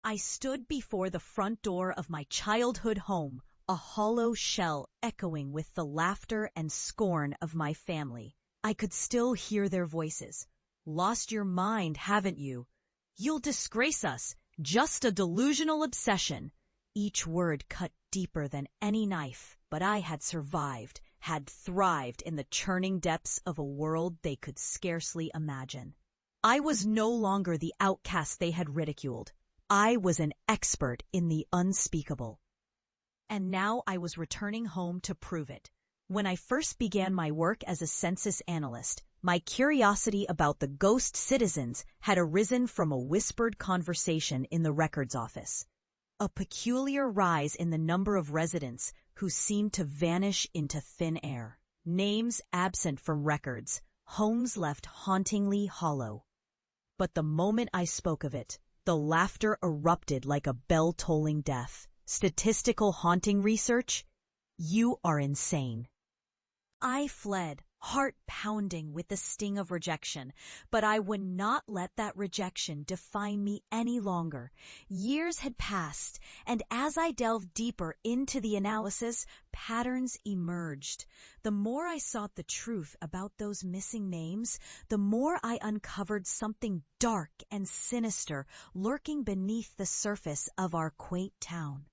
I stood before the front door of my childhood home, a hollow shell echoing with the laughter and scorn of my family. I could still hear their voices. "Lost your mind, haven't you? You'll disgrace us. Just a delusional obsession." Each word cut deeper than any knife, but I had survived, had thrived in the churning depths of a world they could scarcely imagine. I was no longer the outcast they had ridiculed. I was an expert in the unspeakable. And now I was returning home to prove it. When I first began my work as a census analyst, my curiosity about the ghost citizens had arisen from a whispered conversation in the records office. A peculiar rise in the number of residents who seemed to vanish into thin air. Names absent from records, homes left hauntingly hollow. But the moment I spoke of it, the laughter erupted like a bell-tolling death. Statistical haunting research? You are insane. I fled, heart pounding with the sting of rejection, but I would not let that rejection define me any longer. Years had passed, and as I delved deeper into the analysis, patterns emerged. The more I sought the truth about those missing names, the more I uncovered something dark and sinister lurking beneath the surface of our quaint town.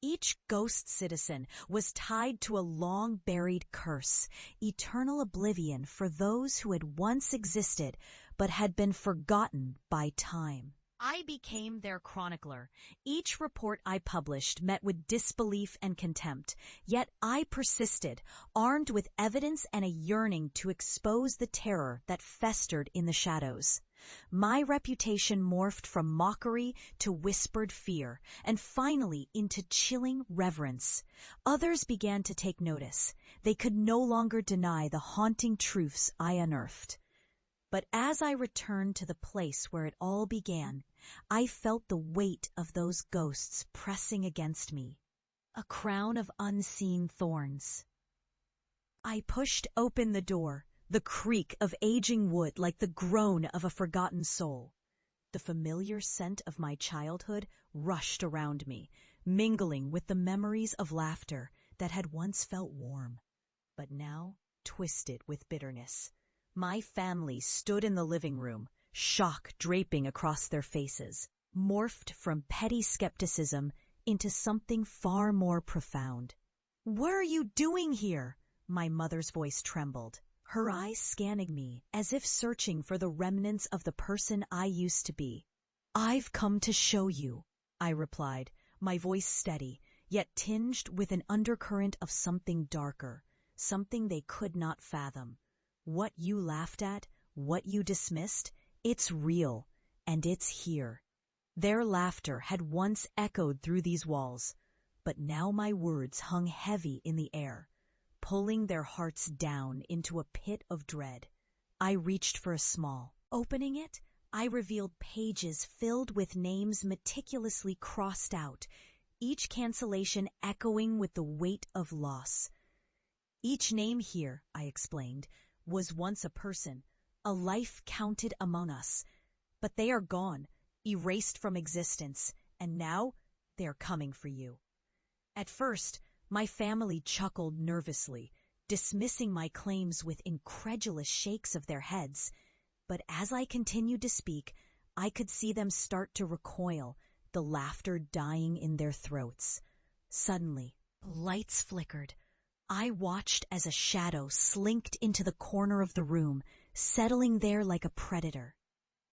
Each ghost citizen was tied to a long-buried curse, eternal oblivion for those who had once existed but had been forgotten by time. I became their chronicler. Each report I published met with disbelief and contempt, yet I persisted, armed with evidence and a yearning to expose the terror that festered in the shadows. My reputation morphed from mockery to whispered fear, and finally into chilling reverence. Others began to take notice. They could no longer deny the haunting truths I unearthed. But as I returned to the place where it all began, I felt the weight of those ghosts pressing against me, a crown of unseen thorns. I pushed open the door, the creak of aging wood like the groan of a forgotten soul. The familiar scent of my childhood rushed around me, mingling with the memories of laughter that had once felt warm, but now twisted with bitterness. My family stood in the living room, shock draping across their faces, morphed from petty skepticism into something far more profound. "What are you doing here?" My mother's voice trembled, her eyes scanning me as if searching for the remnants of the person I used to be. "I've come to show you," I replied, my voice steady, yet tinged with an undercurrent of something darker, something they could not fathom. What you laughed at, what you dismissed, it's real, and it's here. Their laughter had once echoed through these walls, but now my words hung heavy in the air, pulling their hearts down into a pit of dread. I reached for a small. Opening it, I revealed pages filled with names meticulously crossed out, each cancellation echoing with the weight of loss. Each name here, I explained, was once a person, a life counted among us. But they are gone, erased from existence, and now they are coming for you. At first, my family chuckled nervously, dismissing my claims with incredulous shakes of their heads. But as I continued to speak, I could see them start to recoil, the laughter dying in their throats. Suddenly, lights flickered. I watched as a shadow slinked into the corner of the room, settling there like a predator.